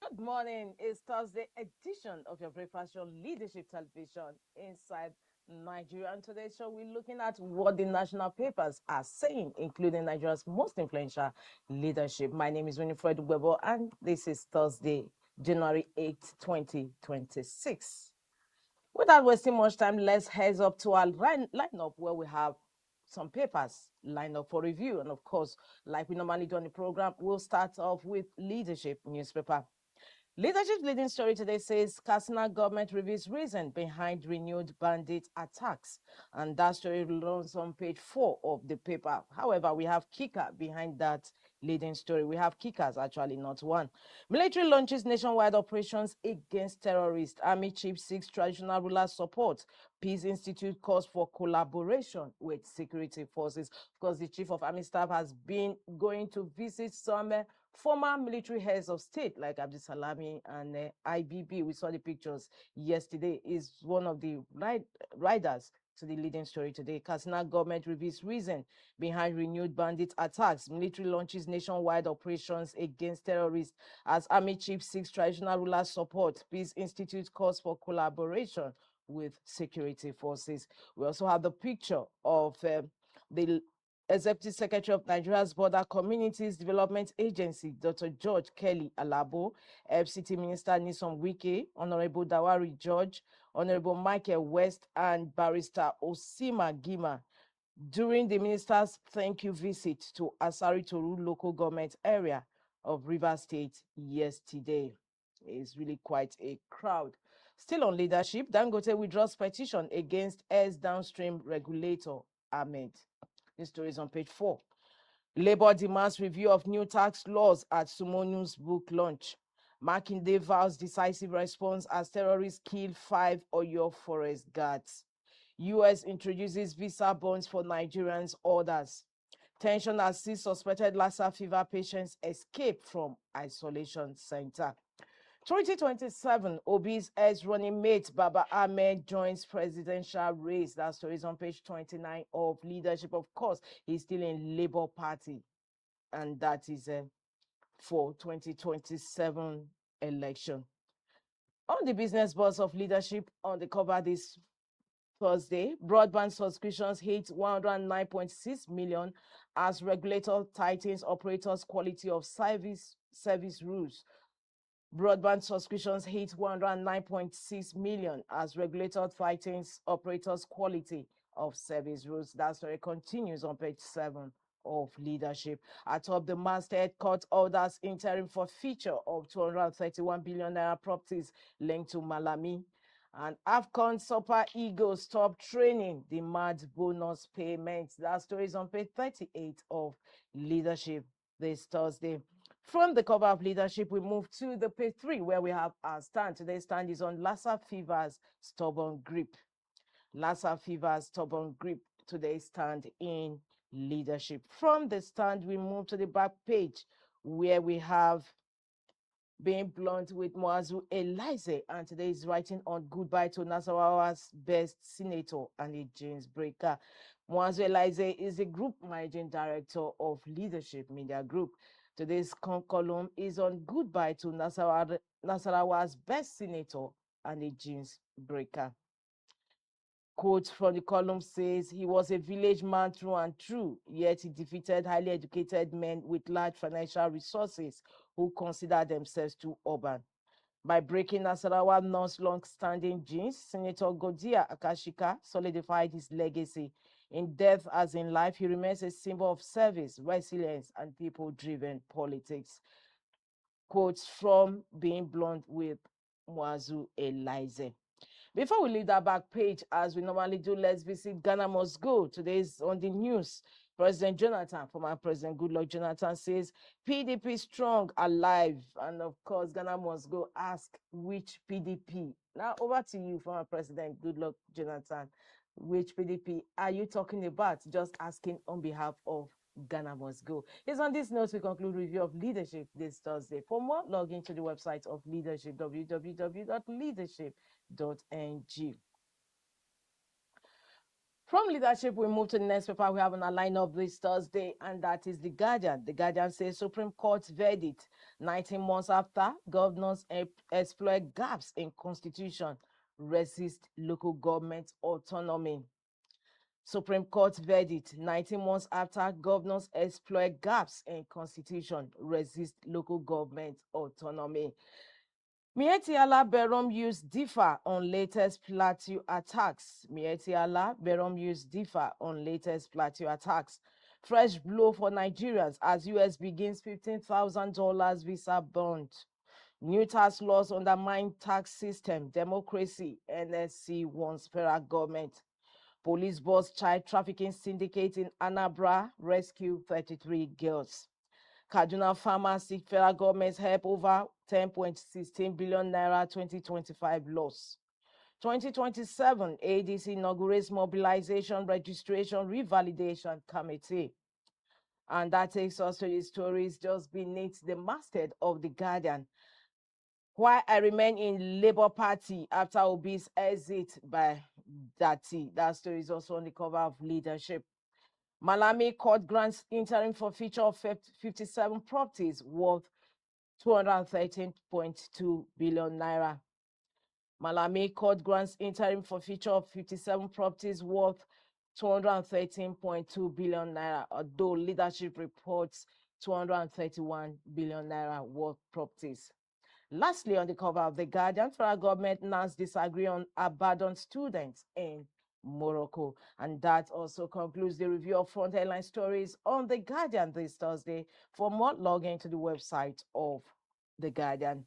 Good morning. It's Thursday edition of your Breakfast Show Leadership Television inside Nigeria. And today's show, we're looking at what the national papers are saying, including Nigeria's most influential leadership. My name is Winifred Webo, and this is Thursday, January 8th, 2026. Without wasting much time, let's head up to our lineup where we have some papers lined up for review. And of course, like we normally do on the program, we'll start off with Leadership newspaper. Leadership's leading story today says Katsina government reveals reason behind renewed bandit attacks. And that story runs on page 4 of the paper. However, we have kicker behind that leading story. We have kickers, actually, not one. Military launches nationwide operations against terrorists. Army chief seeks traditional rulers support. Peace Institute calls for collaboration with security forces. Of course, the chief of army staff has been going to visit some former military heads of state like Abdul Salami and IBB. We saw the pictures yesterday. Is one of the riders to the leading story today. Katsina government reveals reason behind renewed bandit attacks. Military launches nationwide operations against terrorists as army chief seeks traditional rulers support. Peace Institute calls for collaboration with security forces. We also have the picture of the Executive Secretary of Nigeria's Border Communities Development Agency, Dr. George Kelly Alabo, FCT Minister Nyesom Wike, Honorable Dawari George, Honorable Michael West, and Barrister Osima Gima during the minister's thank you visit to Asari Toru local government area of Rivers State yesterday. It's really quite a crowd. Still on leadership, Dangote withdraws petition against Air's downstream regulator, Ahmed. This story is on page 4. Labour demands review of new tax laws at Sumonu's book launch. Makinde vows decisive response as terrorists kill 5 Oyo forest guards. US introduces visa bonds for Nigerians orders. Tension as 6 suspected Lassa fever patients escape from isolation center. 2027, Obi's ex-running mate Baba Ahmed joins presidential race. That story is on page 29 of leadership. Of course, he's still in Labour Party, and that is for 2027 election. On the business bus of leadership, on the cover this Thursday, broadband subscriptions hit 109.6 million as regulator tightens operators' quality of service rules. Broadband subscriptions hit 109.6 million as regulator tightens operators' quality of service rules. That story continues on page 7 of leadership. Atop the masthead, court orders interim for feature of 231 billion naira properties linked to Malami. And AFCON Super Eagles stop training, demand bonus payments. That story is on page 38 of leadership this Thursday. From the cover of leadership, we move to the page 3 where we have our stand. Today's stand is on Lassa fever's stubborn grip. Lassa fever's stubborn grip. Today's stand in leadership. From the stand, we move to the back page where we have being blunt with Muazu Elize, and today is writing on goodbye to Nasarawa's best senator and a James Breaker. Muazu Elize is the group managing director of Leadership Media Group. Today's column is on goodbye to Nasarawa's best senator and a James Breaker. Quote from the column says, he was a village man through and through, yet he defeated highly educated men with large financial resources who consider themselves too urban. By breaking Nasarawa North's long-standing genes, Senator Godia Akashika solidified his legacy. In death as in life, he remains a symbol of service, resilience, and people-driven politics. Quotes from Being Blunt with Muazu Elize. Before we leave that back page, as we normally do, let's visit Ghana Must Go. Today's on the news. President Jonathan, former President Goodluck Jonathan, says PDP strong, alive. And of course, Ghana Must Go ask which PDP. Now, over to you, former President Goodluck Jonathan. Which PDP are you talking about? Just asking on behalf of Ghana Must Go. It's on this note we conclude review of leadership this Thursday. For more, log into the website of leadership, www.leadership.ng. From leadership, we move to the next paper we have on our lineup this Thursday, and that is The Guardian. The Guardian says Supreme Court's verdict, 19 months after governors exploit gaps in constitution, resist local government autonomy. Supreme Court verdict, 19 months after governors exploit gaps in constitution, resist local government autonomy. Mietiala Berom use differ on latest plateau attacks. Mietiala Berom use differ on latest plateau attacks. Fresh blow for Nigerians as US begins $15,000 visa bond. New tax laws undermine tax system, democracy, NSC wants federal government. Police boss child trafficking syndicate in Anambra rescue 33 girls. Kaduna farmers seek federal government's help over 10.16 billion naira 2025 loss. 2027 ADC inaugurates mobilization registration revalidation committee. And that takes us to the stories just beneath the masthead of The Guardian. Why I remain in Labour Party after Obi's exit by Dati. That story is also on the cover of Leadership. Malami Court grants interim forfeiture of 57 properties worth 213.2 billion naira. Malami Court grants interim forfeiture of 57 properties worth 213.2 billion naira, although leadership reports 231 billion naira worth properties. Lastly, on the cover of The Guardian, federal government NAS disagree on abandoned students in Morocco. And that also concludes the review of front headline stories on The Guardian this Thursday. For more, log into the website of The Guardian.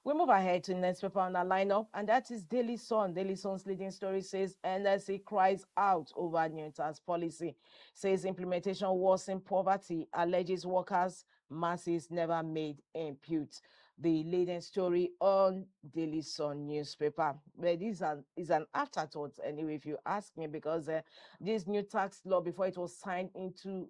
We move ahead to the next paper on our lineup, and that is Daily Sun. Daily Sun's leading story says NSC cries out over new tax policy, says implementation worsen poverty, alleges workers masses never made impute. The leading story on Daily Sun newspaper. But this is an afterthought anyway, if you ask me, because this new tax law, before it was signed into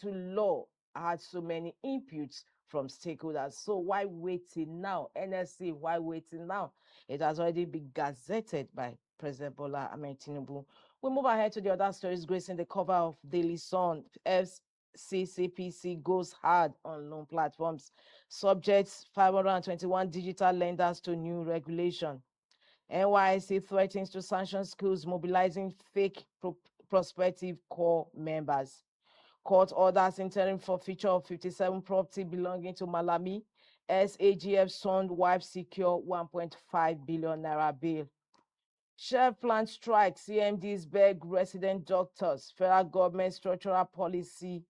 law, had so many imputes from stakeholders. So why waiting now? NSC, why waiting now? It has already been gazetted by President Bola Ahmed Tinubu. We move ahead to the other stories gracing the cover of Daily Sun. FCCPC goes hard on loan platforms. Subjects 521 digital lenders to new regulation. NYC threatens to sanction schools mobilizing fake prospective core members. Court orders interim forfeiture of 57 property belonging to Malami. SAGF son wife secure 1.5 billion naira bail. Chef plant strike, CMDs beg resident doctors. Federal government structural policy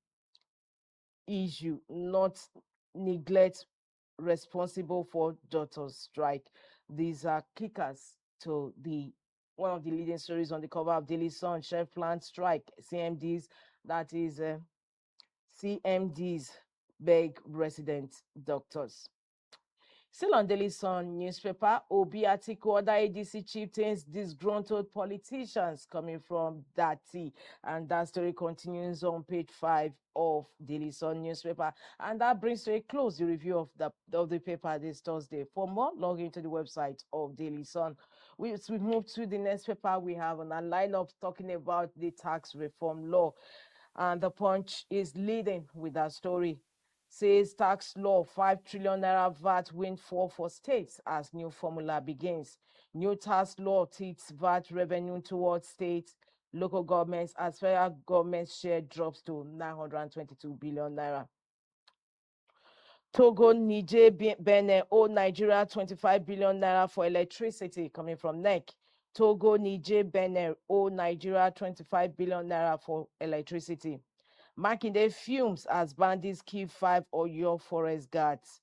issue, not neglect responsible for doctors strike. These are kickers to the one of the leading stories on the cover of Daily Sun. Chef plant strike, CMDs, that is CMDs beg resident doctors. Still on Daily Sun newspaper, Obi article other ADC chieftains disgruntled politicians coming from Dati. And that story continues on page 5 of Daily Sun newspaper. And that brings to a close the review of the paper this Thursday. For more, log into the website of Daily Sun. We move to the next paper we have on our lineup talking about the tax reform law. And the Punch is leading with that story. Says tax law 5 trillion naira VAT windfall for states as new formula begins. New tax law tilts VAT revenue towards states, local governments as federal government share drops to 922 billion naira. Togo, Niger, Benin owe Nigeria 25 billion naira for electricity coming from NEC. Togo, Niger, Benin owe Nigeria 25 billion naira for electricity. Makinde fumes as bandits kill 5 Oyo forest guards.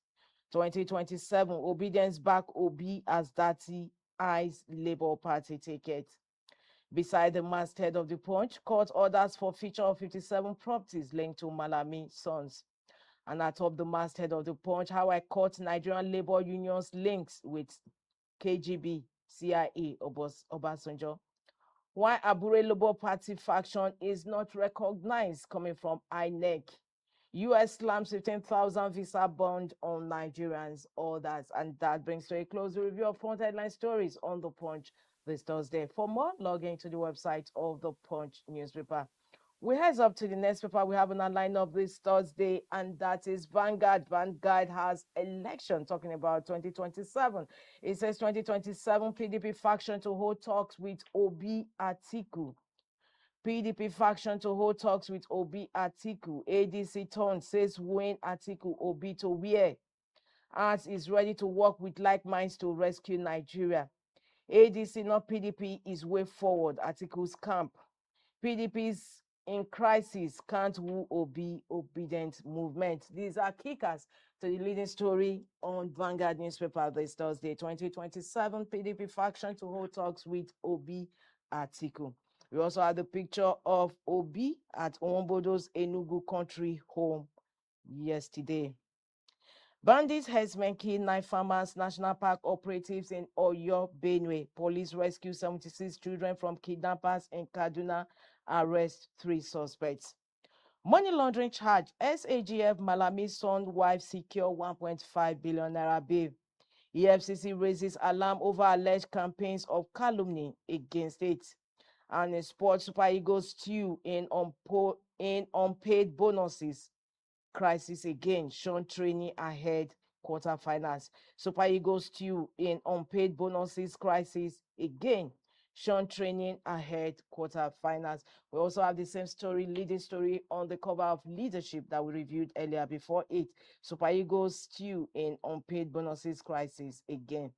2027 obedience back Obi as Dati eyes Labour Party ticket. Beside the masthead of the Punch, court orders for forfeiture of 57 properties linked to Malami sons. And atop the masthead of the Punch, how I caught Nigerian labor unions links with KGB, CIA, Obasanjo. Why Abure Labour Party faction is not recognized coming from INEC. US slams 15,000 visa bond on Nigerians, all that. And that brings to a close the review of front headline stories on the Punch this Thursday. For more, log into the website of the Punch newspaper. We heads up to the next paper we have on our lineup this Thursday, and that is Vanguard. Vanguard has election talking about 2027. It says 2027 PDP faction to hold talks with Obi Atiku. PDP faction to hold talks with Obi Atiku. ADC turn says when Atiku Obi to where? Art is ready to work with like minds to rescue Nigeria. ADC, not PDP, is way forward. Atiku's camp. PDP's in crisis, can't woo Obi obedient movement. These are kickers to the leading story on Vanguard newspaper this Thursday, 2027. PDP faction to hold talks with Obi Atiku. We also had the picture of Obi at Ombodo's Enugu country home yesterday. Bandit herdsmen kill 9 farmers, National Park operatives in Oyo, Benue. Police rescue 76 children from kidnappers in Kaduna, arrest 3 suspects. Money laundering charge, SAGF Malami's son wife secure 1.5 billion naira bail. EFCC raises alarm over alleged campaigns of calumny against it. And in sports, Super Eagles stew in unpaid bonuses. Crisis again, Sean training ahead quarterfinals. Super Eagles stew in unpaid bonuses crisis again. Sean training ahead quarterfinals. We also have the same story, leading story on the cover of Leadership that we reviewed earlier before it. Super Eagles stew in unpaid bonuses crisis again.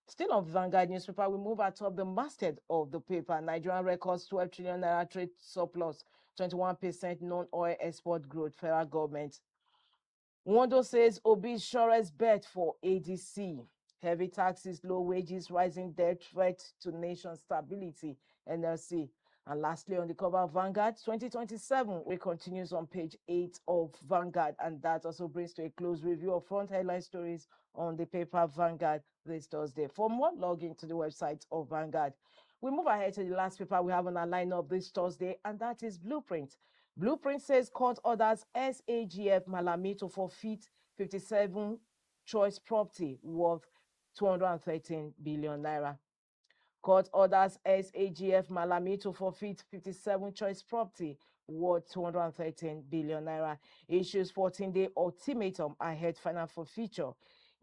Still on Vanguard newspaper, we move atop the masthead of the paper. Nigerian records 12 trillion naira trade surplus, 21% non-oil export growth, federal government. Wondo says Obi's surest bet for ADC. Heavy taxes, low wages, rising debt, threat to nation stability, NLC. And lastly, on the cover of Vanguard, 2027, it continues on page 8 of Vanguard. And that also brings to a close review of front headline stories on the paper Vanguard this Thursday. For more, log into the website of Vanguard. We move ahead to the last paper we have on our lineup this Thursday, and that is Blueprint. Blueprint says court orders SAGF Malami to forfeit 57 choice property worth 213 billion naira. Court orders SAGF Malami to forfeit 57 choice property worth 213 billion naira. Issues 14-day ultimatum ahead final forfeiture.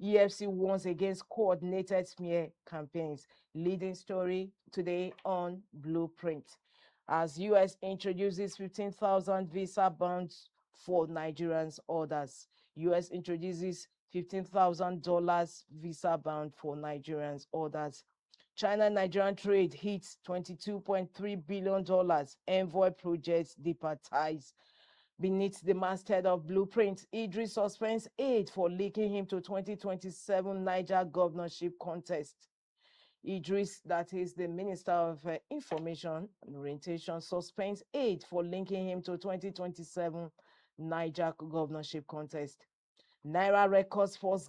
EFC warns against coordinated smear campaigns. Leading story today on Blueprint. As US introduces 15,000 visa bans for Nigerians orders. US introduces $15,000 visa ban for Nigerians orders. China-Nigerian trade hits $22.3 billion. Envoy projects deeper ties. Beneath the masthead of Blueprint, Idris suspends aid for linking him to 2027 Niger governorship contest. Idris, that is the Minister of Information and Orientation, suspends aid for linking him to 2027 Niger governorship contest. Naira records first